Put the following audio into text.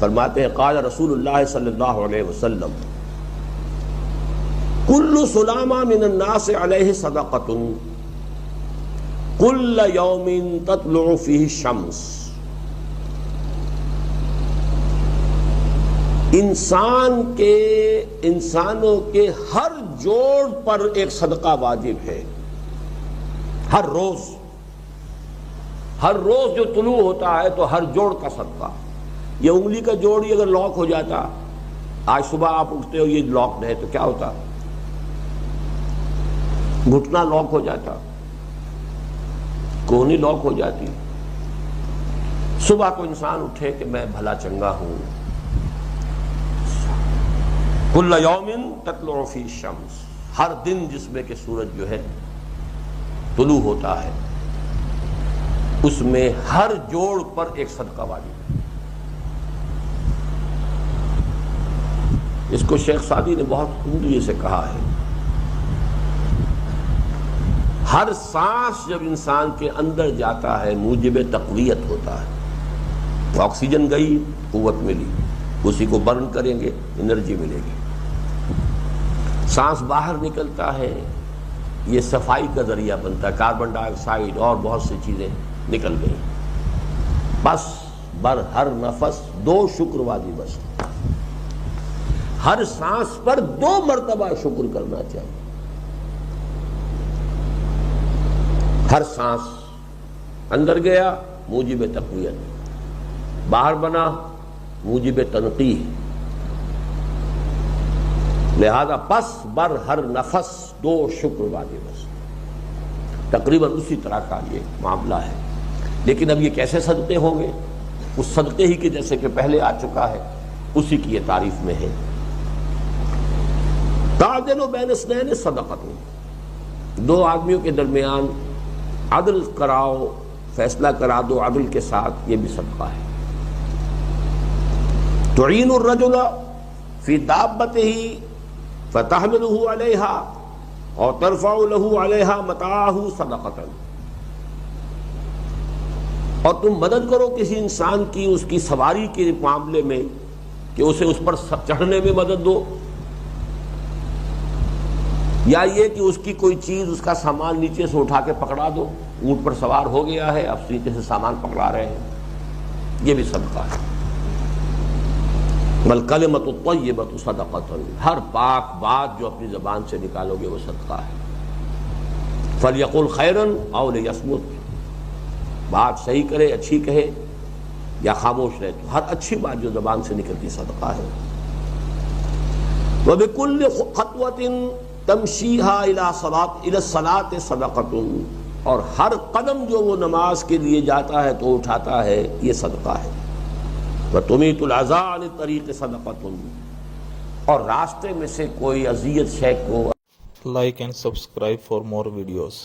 فرماتے ہیں قال رسول اللہ صلی اللہ علیہ وسلم کل سلامہ من الناس علیہ صدقۃ کل یوم تطلع فیہ الشمس. انسانوں کے ہر جوڑ پر ایک صدقہ واجب ہے. ہر روز جو طلوع ہوتا ہے تو ہر جوڑ کا صدقہ. یہ انگلی کا جوڑ ہی اگر لاک ہو جاتا، آج صبح آپ اٹھتے ہو یہ لاک ہے تو کیا ہوتا؟ گھٹنا لاک ہو جاتا، کونی لاک ہو جاتی. صبح کو انسان اٹھے کہ میں بھلا چنگا ہوں. کل یوم تطلع فی الشمس، ہر دن جس میں کہ سورج جو ہے طلوع ہوتا ہے اس میں ہر جوڑ پر ایک صدقہ واجب ہے. اس کو شیخ سعدی نے بہت عمدگی سے کہا ہے. ہر سانس جب انسان کے اندر جاتا ہے موجب تقویت ہوتا ہے. آکسیجن گئی، قوت ملی، اسی کو برن کریں گے انرجی ملے گی. سانس باہر نکلتا ہے، یہ صفائی کا ذریعہ بنتا ہے. کاربن ڈائی آکسائڈ اور بہت سی چیزیں نکل گئی. بس بر ہر نفس 2 شکر واجب بس. ہر سانس پر 2 مرتبہ شکر کرنا چاہیے. ہر سانس اندر گیا موجب تقویت، باہر بنا موجب تنقیح. لہذا پس بر ہر نفس 2 شکر واجب بس. تقریباً اسی طرح کا یہ معاملہ ہے. لیکن اب یہ کیسے صدقے ہوں گے؟ اس صدقے ہی کے جیسے کہ پہلے آ چکا ہے اسی کی یہ تعریف میں ہے. تعدل بین اثنین صدقۃ، 2 آدمیوں کے درمیان عدل کراؤ، فیصلہ کرا دو عدل کے ساتھ، یہ بھی صدقہ ہے. تعین الرجل فی دابتہ فتحملہ علیہا اور ترفع لہ علیہا متاعہ صدقۃ. اور تم مدد کرو کسی انسان کی اس کی سواری کے معاملے میں کہ اسے اس پر چڑھنے میں مدد دو، یا یہ کہ اس کی کوئی چیز، اس کا سامان نیچے سے اٹھا کے پکڑا دو. اونٹ پر سوار ہو گیا ہے، اب نیچے سے سامان پکڑا رہے ہیں، یہ بھی صدقہ ہے. والکلمۃ الطیبۃ صدقۃ، ہر پاک بات جو اپنی زبان سے نکالو گے وہ صدقہ ہے. فلیقل خیرا او لیصمت، بات صحیح کرے، اچھی کہے یا خاموش رہے. تو ہر اچھی بات جو زبان سے نکلتی صدقہ ہے. وبکل خطوۃ تمشیھا الی الصلاۃ صدقۃ، اور ہر قدم جو وہ نماز کے لیے جاتا ہے تو اٹھاتا ہے یہ صدقہ ہے. وتمیت الاذی عن الطریق صدقۃ، اور راستے میں سے کوئی اذیت شے کو. Like and subscribe for more videos.